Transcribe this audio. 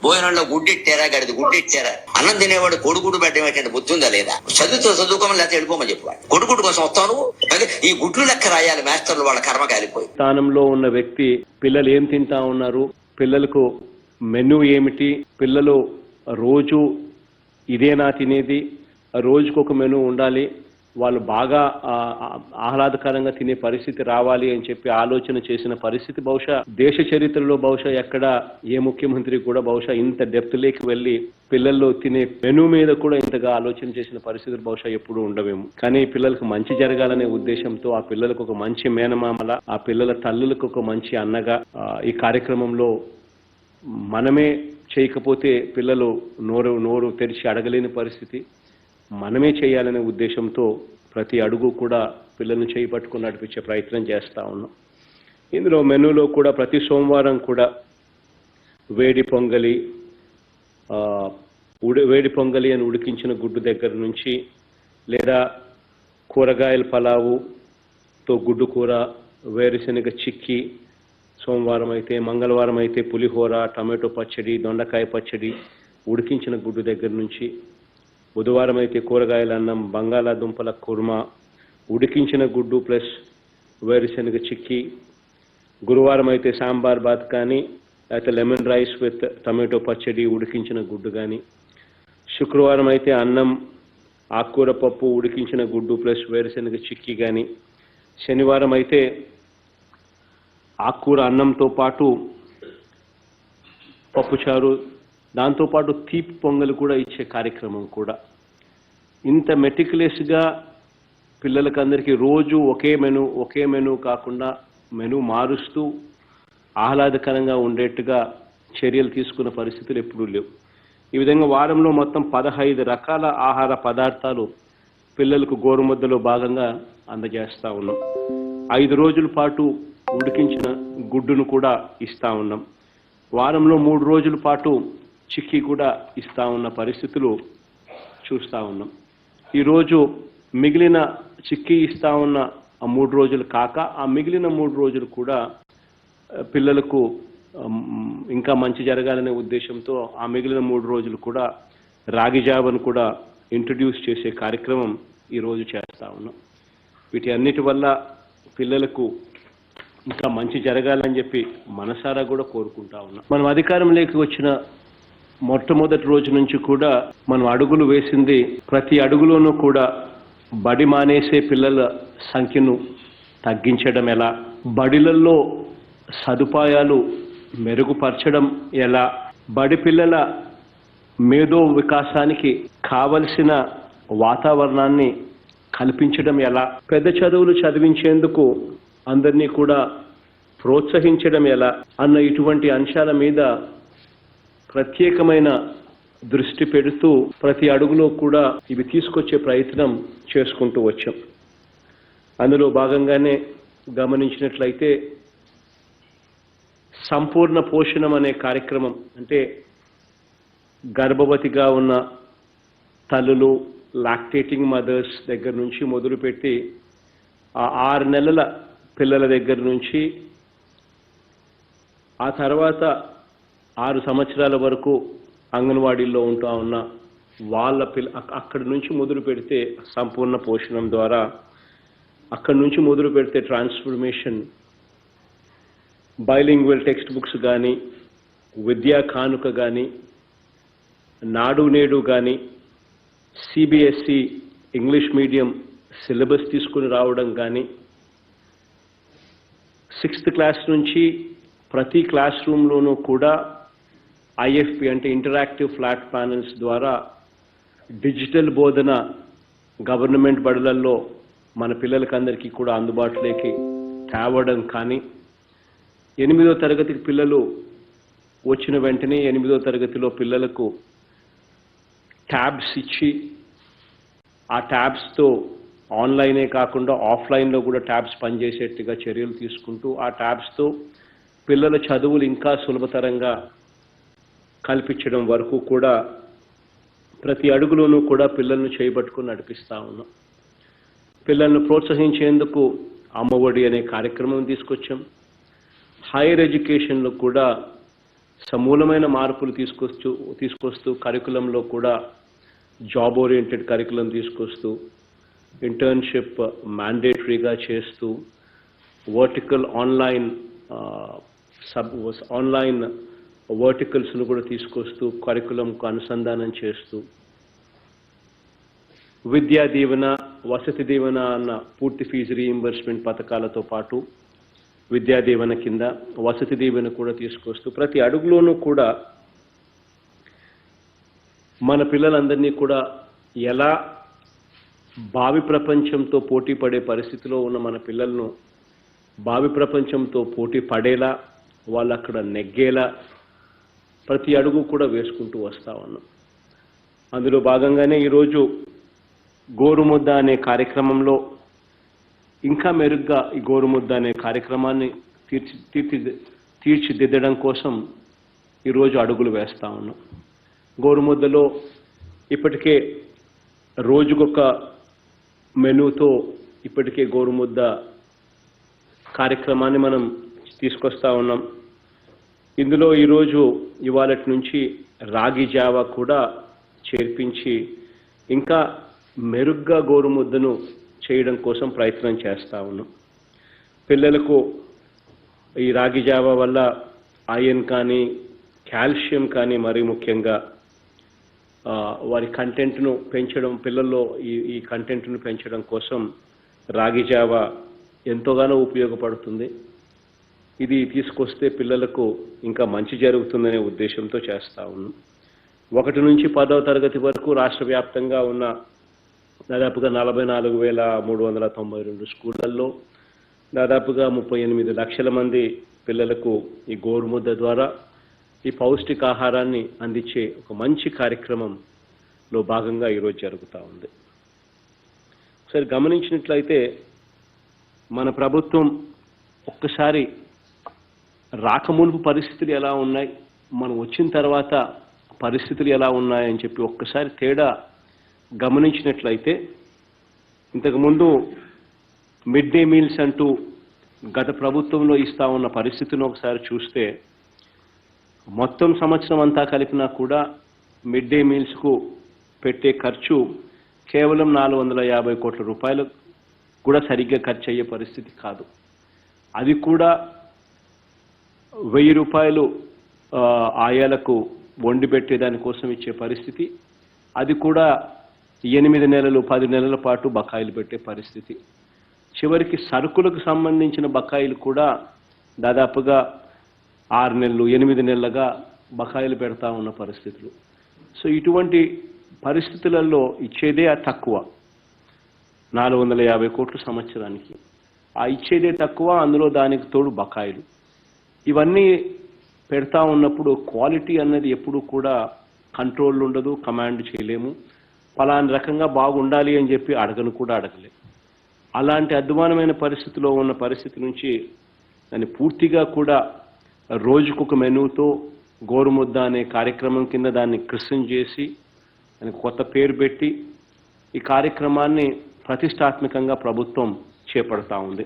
భోజనంలో గుడ్డిట్టారా గడిది గుడ్డిట్టారా అన్నం తినేవాడు కొడుగుడు పెట్టడం బుద్ధి ఉందా లేదా? చదువుకోమని లేకపోతే వెళ్ళిపోమని చెప్పాడు. కొడుగుడు కోసం వస్తాను ఈ గుడ్లు లెక్క రాయాలి మాస్టర్లు వాళ్ళ కర్మ కాలిపోయి. స్థానంలో ఉన్న వ్యక్తి పిల్లలు ఏం తింటా ఉన్నారు, పిల్లలకు మెనూ ఏమిటి, పిల్లలు రోజు ఇదేనా తినేది, రోజుకొక మెనూ ఉండాలి, వాళ్ళు బాగా ఆహ్లాదకరంగా తినే పరిస్థితి రావాలి అని చెప్పి ఆలోచన చేసిన పరిస్థితి బహుశా దేశ చరిత్రలో బహుశా ఎక్కడ ఏ ముఖ్యమంత్రి కూడా బహుశా ఇంత డెప్త్ లేకి వెళ్ళి పిల్లల్లో తినే మెనూ మీద కూడా ఇంతగా ఆలోచన చేసిన పరిస్థితులు బహుశా ఎప్పుడూ ఉండవేమో. కానీ పిల్లలకు మంచి జరగాలనే ఉద్దేశంతో ఆ పిల్లలకు ఒక మంచి మేనమామల, ఆ పిల్లల తల్లులకు ఒక మంచి అన్నగా ఈ కార్యక్రమంలో మనమే చేయకపోతే పిల్లలు నోరు తెరిచి అడగలేని పరిస్థితి, మనమే చేయాలనే ఉద్దేశంతో ప్రతి అడుగు కూడా పిల్లల్ని చేయి పట్టుకుని నడిపించే ప్రయత్నం చేస్తూ ఉన్నాం. ఇందులో మెనూలో కూడా ప్రతి సోమవారం కూడా వేడి పొంగలి అని ఉడికించిన గుడ్డు దగ్గర నుంచి, లేదా కూరగాయల పలావుతో గుడ్డు కూర, వేరుశనగ చిక్కి సోమవారం అయితే, మంగళవారం అయితే పులిహోర, టమాటో పచ్చడి, దొండకాయ పచ్చడి, ఉడికించిన గుడ్డు దగ్గర నుంచి, బుధవారం అయితే కూరగాయల అన్నం, బంగాళాదుంపల కుర్మా, ఉడికించిన గుడ్డు ప్లస్ వేరుశనగ చిక్కి, గురువారం అయితే సాంబార్ బాత్ కానీ, అయితే లెమన్ రైస్ విత్ టమాటో పచ్చడి, ఉడికించిన గుడ్డు కానీ, శుక్రవారం అయితే అన్నం, ఆకుకూర పప్పు, ఉడికించిన గుడ్డు ప్లస్ వేరుశనగ చిక్కి కానీ, శనివారం అయితే ఆకుకూర అన్నంతో పాటు పప్పుచారు, దాంతోపాటు తీపి పొంగలు కూడా ఇచ్చే కార్యక్రమం కూడా. ఇంత మెటిక్యులస్గా పిల్లలకి అందరికీ రోజు ఒకే మెనూ కాకుండా మెనూ మారుస్తూ ఆహ్లాదకరంగా ఉండేట్టుగా చర్యలు తీసుకున్న పరిస్థితులు ఎప్పుడూ లేవు. ఈ విధంగా వారంలో మొత్తం 15 రకాల ఆహార పదార్థాలు పిల్లలకు గోరుముద్దలో భాగంగా అందజేస్తూ ఉన్నాం. 5 రోజుల పాటు ఉడికించిన గుడ్డును కూడా ఇస్తూ ఉన్నాం. వారంలో 3 రోజుల పాటు చిక్కీ కూడా ఇస్తూ ఉన్న పరిస్థితులు చూస్తూ ఉన్నాం. ఈరోజు మిగిలిన చిక్కీ ఇస్తూ ఉన్న ఆ 3 రోజులు కాక ఆ మిగిలిన 3 రోజులు కూడా పిల్లలకు ఇంకా మంచి జరగాలనే ఉద్దేశంతో ఆ మిగిలిన 3 రోజులు కూడా రాగి జావను కూడా ఇంట్రడ్యూస్ చేసే కార్యక్రమం ఈరోజు చేస్తూ ఉన్నాం. వీటి అన్నిటి వల్ల పిల్లలకు ఇంకా మంచి జరగాలని చెప్పి మనసారా కూడా కోరుకుంటా ఉన్నాం. మనం అధికారంలోకి వచ్చిన మొట్టమొదటి రోజు నుంచి కూడా మనం అడుగులు వేసింది, ప్రతి అడుగులోనూ కూడా బడి మానేసే పిల్లల సంఖ్యను తగ్గించడం ఎలా, బడిలలో సదుపాయాలు మెరుగుపరచడం ఎలా, బడి పిల్లల మేధో వికాసానికి కావలసిన వాతావరణాన్ని కల్పించడం ఎలా, పెద్ద చదువులు చదివించేందుకు అందరినీ కూడా ప్రోత్సహించడం ఎలా అన్న ఇటువంటి అంశాల మీద ప్రత్యేకమైన దృష్టి పెడుతూ ప్రతి అడుగులో కూడా ఇవి తీసుకొచ్చే ప్రయత్నం చేసుకుంటూ వచ్చాం. అందులో భాగంగానే గమనించినట్లయితే సంపూర్ణ పోషణం అనే కార్యక్రమం, అంటే గర్భవతిగా ఉన్న తల్లులు, లాక్టేటింగ్ మదర్స్ దగ్గర నుంచి మొదలుపెట్టి ఆ 6 నెలల పిల్లల దగ్గర నుంచి ఆ తర్వాత 6 సంవత్సరాల వరకు అంగన్వాడీల్లో ఉంటూ ఉన్న వాళ్ళ అక్కడి నుంచి మొదలు పెడితే సంపూర్ణ పోషణం ద్వారా, అక్కడి నుంచి మొదలు పెడితే ట్రాన్స్ఫర్మేషన్, బైలింగ్వల్ టెక్స్ట్ బుక్స్ కానీ, విద్యా కానుక కానీ, నాడు నేడు కానీ, సిబిఎస్ఈ ఇంగ్లీష్ మీడియం సిలబస్ తీసుకుని రావడం కానీ, 6th క్లాస్ నుంచి ప్రతి క్లాస్ రూమ్లోనూ కూడా ఐఎఫ్పి అంటే ఇంటరాక్టివ్ ఫ్లాట్ ప్యానల్స్ ద్వారా డిజిటల్ బోధన గవర్నమెంట్ బడులలో మన పిల్లలకందరికీ కూడా అందుబాటులోకి తేవడం కానీ, 8వ తరగతికి పిల్లలు వచ్చిన వెంటనే 8వ తరగతిలో పిల్లలకు ట్యాబ్స్ ఇచ్చి ఆ ట్యాబ్స్తో ఆన్లైనే కాకుండా ఆఫ్లైన్లో కూడా ట్యాబ్స్ పనిచేసేట్టుగా చర్యలు తీసుకుంటూ ఆ ట్యాబ్స్తో పిల్లల చదువులు ఇంకా సులభతరంగా కల్పించడం వరకు కూడా ప్రతి అడుగులోనూ కూడా పిల్లలను చేయబట్టుకుని నడిపిస్తూ ఉన్నాం. పిల్లలను ప్రోత్సహించేందుకు అమ్మఒడి అనే కార్యక్రమం తీసుకొచ్చాం. హైయర్ ఎడ్యుకేషన్లో కూడా సమూలమైన మార్పులు తీసుకొస్తూ కరికులంలో కూడా జాబ్ ఓరియంటెడ్ కరికులం తీసుకొస్తూ ఇంటర్న్షిప్ మ్యాండేటరీగా చేస్తూ వర్టికల్ ఆన్లైన్ వర్టికల్స్ను కూడా తీసుకొస్తూ కరికులంకు అనుసంధానం చేస్తూ విద్యా దీవెన వసతి దీవెన అన్న పూర్తి ఫీజు రీయింబర్స్మెంట్ పథకాలతో పాటు విద్యా దీవెన కింద వసతి దీవెన కూడా తీసుకొస్తూ ప్రతి అడుగులోనూ కూడా మన పిల్లలందరినీ కూడా ఎలా భావి ప్రపంచంతో పోటీ పడే పరిస్థితిలో ఉన్న మన పిల్లలను భావి ప్రపంచంతో పోటీ పడేలా వాళ్ళు అక్కడ నెగ్గేలా ప్రతి అడుగు కూడా వేసుకుంటూ వస్తా ఉన్నాం. అందులో భాగంగానే ఈరోజు గోరుముద్ద అనే కార్యక్రమంలో ఇంకా మెరుగ్గా ఈ గోరుముద్ద అనే కార్యక్రమాన్ని తీర్చిదిద్దడం కోసం ఈరోజు అడుగులు వేస్తా ఉన్నాం. గోరుముద్దలో ఇప్పటికే రోజుకొక మెనూతో ఇప్పటికే గోరుముద్ద కార్యక్రమాన్ని మనం తీసుకొస్తా ఉన్నాం. ఇందులో ఈరోజు ఇవాళటి నుంచి రాగి జావా కూడా చేర్పించి ఇంకా మెరుగ్గా గోరుముద్దను చేయడం కోసం ప్రయత్నం చేస్తా ఉన్నాం. పిల్లలకు ఈ రాగి జావా వల్ల ఐరన్ కానీ కాల్షియం కానీ మరీ ముఖ్యంగా వారి కంటెంట్ను పెంచడం, పిల్లల్లో ఈ కంటెంట్ను పెంచడం కోసం రాగి జావా ఎంతోగానో ఉపయోగపడుతుంది. ఇది తీసుకొస్తే పిల్లలకు ఇంకా మంచి జరుగుతుందనే ఉద్దేశంతో చేస్తా ఉన్నాం. 1 నుంచి 10వ తరగతి వరకు రాష్ట్ర వ్యాప్తంగా ఉన్న దాదాపుగా 44,392 స్కూళ్లలో దాదాపుగా 38 లక్షల మంది పిల్లలకు ఈ గోరుముద్ద ద్వారా ఈ పౌష్టికాహారాన్ని అందించే ఒక మంచి కార్యక్రమంలో భాగంగా ఈరోజు జరుగుతూ ఉంది. ఒకసారి గమనించినట్లయితే మన ప్రభుత్వం ఒక్కసారి రాకమునుపు పరిస్థితులు ఎలా ఉన్నాయి, మనం వచ్చిన తర్వాత పరిస్థితులు ఎలా ఉన్నాయని చెప్పి ఒక్కసారి తేడా గమనించినట్లయితే ఇంతకుముందు మిడ్ డే మీల్స్ అంటూ గత ప్రభుత్వంలో ఇస్తా ఉన్న పరిస్థితిని ఒకసారి చూస్తే మొత్తం సంవత్సరం అంతా కలిపినా కూడా మిడ్ డే మీల్స్కు పెట్టే ఖర్చు కేవలం 450 కోట్ల రూపాయలు కూడా సరిగ్గా ఖర్చు అయ్యే పరిస్థితి కాదు. అది కూడా 1000 రూపాయలు ఆయాలకు వండి పెట్టేదానికోసం ఇచ్చే పరిస్థితి, అది కూడా 8 నెలలు 10 నెలల పాటు బకాయిలు పెట్టే పరిస్థితి. చివరికి సరుకులకు సంబంధించిన బకాయిలు కూడా దాదాపుగా 6 నెలలు 8 నెలలుగా బకాయిలు పెడతా ఉన్న పరిస్థితులు. సో ఇటువంటి పరిస్థితులలో ఇచ్చేదే తక్కువ, 450 కోట్ల సంవత్సరానికి. ఆ ఇచ్చేదే తక్కువ, అందులో దానికి తోడు బకాయిలు. ఇవన్నీ పెడతా ఉన్నప్పుడు క్వాలిటీ అన్నది ఎప్పుడు కూడా కంట్రోల్ ఉండదు, కమాండ్ చేయలేము. ఫలానా రకంగా బాగుండాలి అని చెప్పి అడగలేము. అలాంటి అధ్వానమైన పరిస్థితిలో ఉన్న పరిస్థితి నుంచి దాన్ని పూర్తిగా కూడా రోజుకొక మెనూతో గోరుముద్ద అనే కార్యక్రమం కింద దాన్ని క్రిస్టన్ చేసి దానికి కొత్త పేరు పెట్టి ఈ కార్యక్రమాన్ని ప్రతిష్టాత్మకంగా ప్రభుత్వం చేపడతా ఉంది.